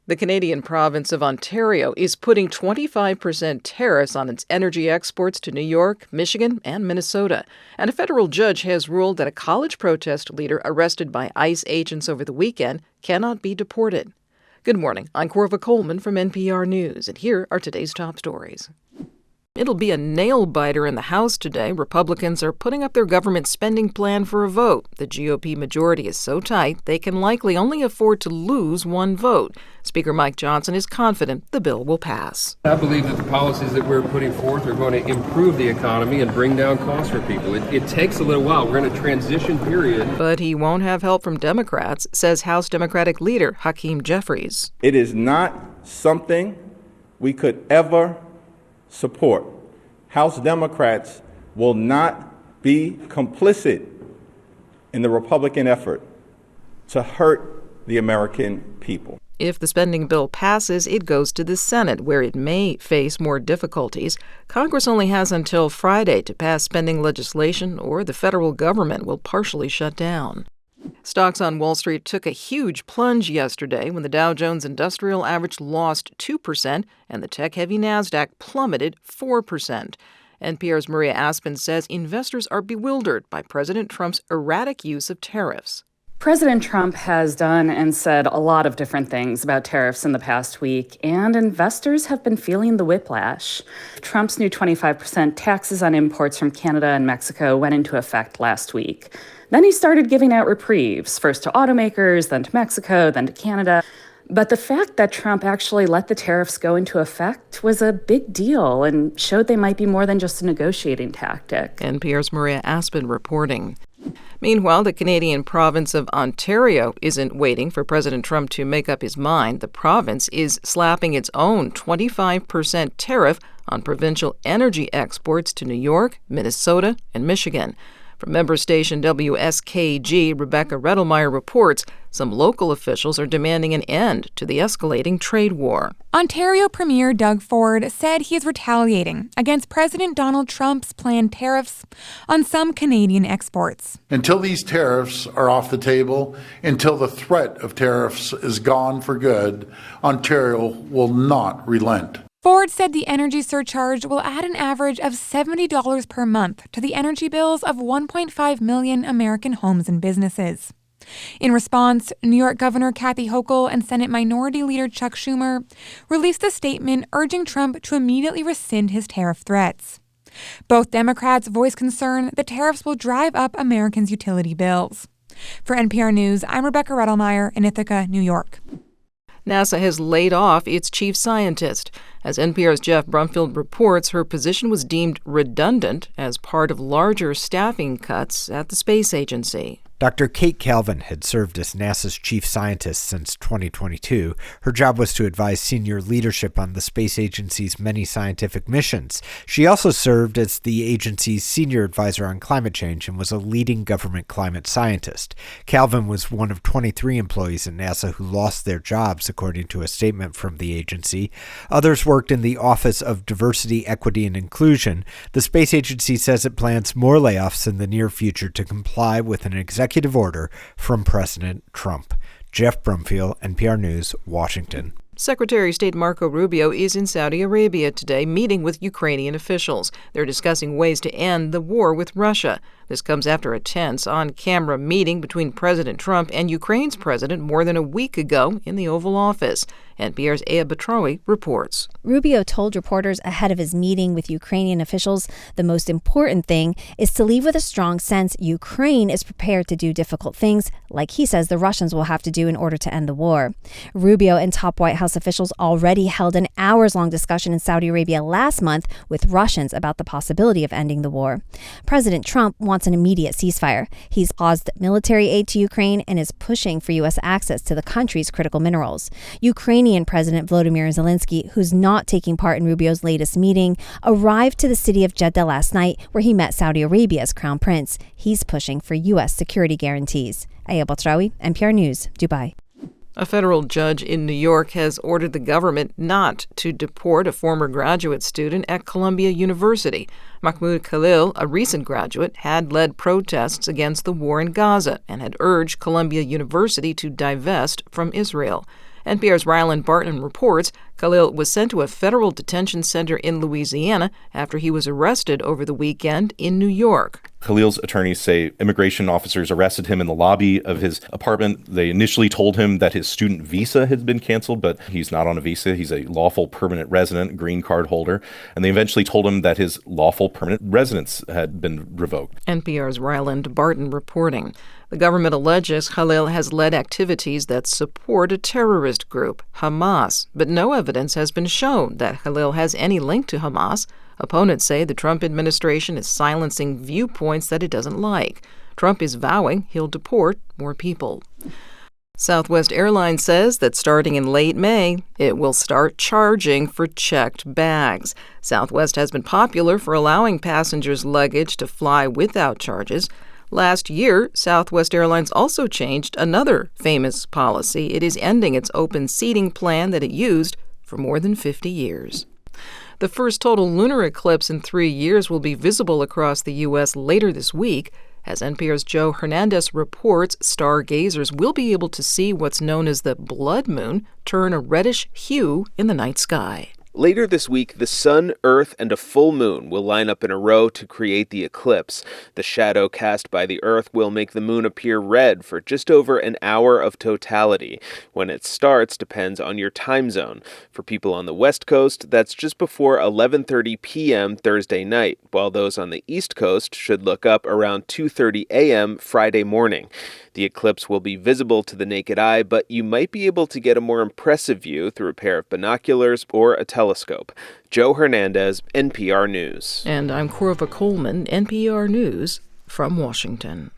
The Canadian province of Ontario is putting 25% tariffs on its energy exports to New York, Michigan, and Minnesota. And a federal judge has ruled that a college protest leader arrested by ICE agents over the weekend cannot be deported. Good morning. I'm Corva Coleman from NPR News, and here are today's top stories. It'll be a nail-biter in the House today. Republicans are putting up their government spending plan for a vote. The GOP majority is so tight, they can likely only afford to lose one vote. Speaker Mike Johnson is confident the bill will pass. I believe that the policies that we're putting forth are going to improve the economy and bring down costs for people. It takes a little while. We're in a transition period. But he won't have help from Democrats, says House Democratic leader Hakeem Jeffries. It is not something we could ever support. House Democrats will not be complicit in the Republican effort to hurt the American people. If the spending bill passes, it goes to the Senate, where it may face more difficulties. Congress only has until Friday to pass spending legislation, or the federal government will partially shut down. Stocks on Wall Street took a huge plunge yesterday when the Dow Jones Industrial Average lost 2% and the tech-heavy Nasdaq plummeted 4%. NPR's Maria Aspen says investors are bewildered by President Trump's erratic use of tariffs. President Trump has done and said a lot of different things about tariffs in the past week, and investors have been feeling the whiplash. Trump's new 25% taxes on imports from Canada and Mexico went into effect last week. Then he started giving out reprieves, first to automakers, then to Mexico, then to Canada. But the fact that Trump actually let the tariffs go into effect was a big deal and showed they might be more than just a negotiating tactic. NPR's Maria Aspen reporting. Meanwhile, the Canadian province of Ontario isn't waiting for President Trump to make up his mind. The province is slapping its own 25% tariff on provincial energy exports to New York, Minnesota, and Michigan. From member station WSKG, Rebecca Redelmeyer reports some local officials are demanding an end to the escalating trade war. Ontario Premier Doug Ford said he is retaliating against President Donald Trump's planned tariffs on some Canadian exports. Until these tariffs are off the table, until the threat of tariffs is gone for good, Ontario will not relent. Ford said the energy surcharge will add an average of $70 per month to the energy bills of 1.5 million American homes and businesses. In response, New York Governor Kathy Hochul and Senate Minority Leader Chuck Schumer released a statement urging Trump to immediately rescind his tariff threats. Both Democrats voiced concern that tariffs will drive up Americans' utility bills. For NPR News, I'm Rebecca Redelmeyer in Ithaca, New York. NASA has laid off its chief scientist. As NPR's Jeff Brumfield reports, her position was deemed redundant as part of larger staffing cuts at the space agency. Dr. Kate Calvin had served as NASA's chief scientist since 2022. Her job was to advise senior leadership on the space agency's many scientific missions. She also served as the agency's senior advisor on climate change and was a leading government climate scientist. Calvin was one of 23 employees at NASA who lost their jobs, according to a statement from the agency. Others worked in the Office of Diversity, Equity, and Inclusion. The space agency says it plans more layoffs in the near future to comply with an executive order from President Trump. Jeff Brumfield, NPR News, Washington. Secretary of State Marco Rubio is in Saudi Arabia today meeting with Ukrainian officials. They're discussing ways to end the war with Russia. This comes after a tense on-camera meeting between President Trump and Ukraine's president more than a week ago in the Oval Office. NPR's Aya Batrawi reports. Rubio told reporters ahead of his meeting with Ukrainian officials the most important thing is to leave with a strong sense Ukraine is prepared to do difficult things, like he says the Russians will have to do in order to end the war. Rubio and top White House officials already held an hours-long discussion in Saudi Arabia last month with Russians about the possibility of ending the war. President Trump wants an immediate ceasefire. He's paused military aid to Ukraine and is pushing for U.S. access to the country's critical minerals. Ukrainian President Volodymyr Zelensky, who's not taking part in Rubio's latest meeting, arrived to the city of Jeddah last night where he met Saudi Arabia's crown prince. He's pushing for U.S. security guarantees. Aya Batrawi, NPR News, Dubai. A federal judge in New York has ordered the government not to deport a former graduate student at Columbia University. Mahmoud Khalil, a recent graduate, had led protests against the war in Gaza and had urged Columbia University to divest from Israel. NPR's Ryland Barton reports Khalil was sent to a federal detention center in Louisiana after he was arrested over the weekend in New York. Khalil's attorneys say immigration officers arrested him in the lobby of his apartment. They initially told him that his student visa had been canceled, but he's not on a visa. He's a lawful permanent resident, green card holder. And they eventually told him that his lawful permanent residence had been revoked. NPR's Ryland Barton reporting. The government alleges Khalil has led activities that support a terrorist group, Hamas, but no evidence has been shown that Khalil has any link to Hamas. Opponents say the Trump administration is silencing viewpoints that it doesn't like. Trump is vowing he'll deport more people. Southwest Airlines says that starting in late May, it will start charging for checked bags. Southwest has been popular for allowing passengers' luggage to fly without charges. Last year, Southwest Airlines also changed another famous policy. It is ending its open seating plan that it used for more than 50 years. The first total lunar eclipse in 3 years will be visible across the U.S. later this week. As NPR's Joe Hernandez reports, stargazers will be able to see what's known as the blood moon turn a reddish hue in the night sky. Later this week, the sun, earth, and a full moon will line up in a row to create the eclipse. The shadow cast by the earth will make the moon appear red for just over an hour of totality. When it starts depends on your time zone. For people on the West Coast, that's just before 11:30 p.m. Thursday night, while those on the East Coast should look up around 2:30 a.m. Friday morning. The eclipse will be visible to the naked eye, but you might be able to get a more impressive view through a pair of binoculars or a telescope. Joe Hernandez, NPR News. And I'm Corva Coleman, NPR News from Washington.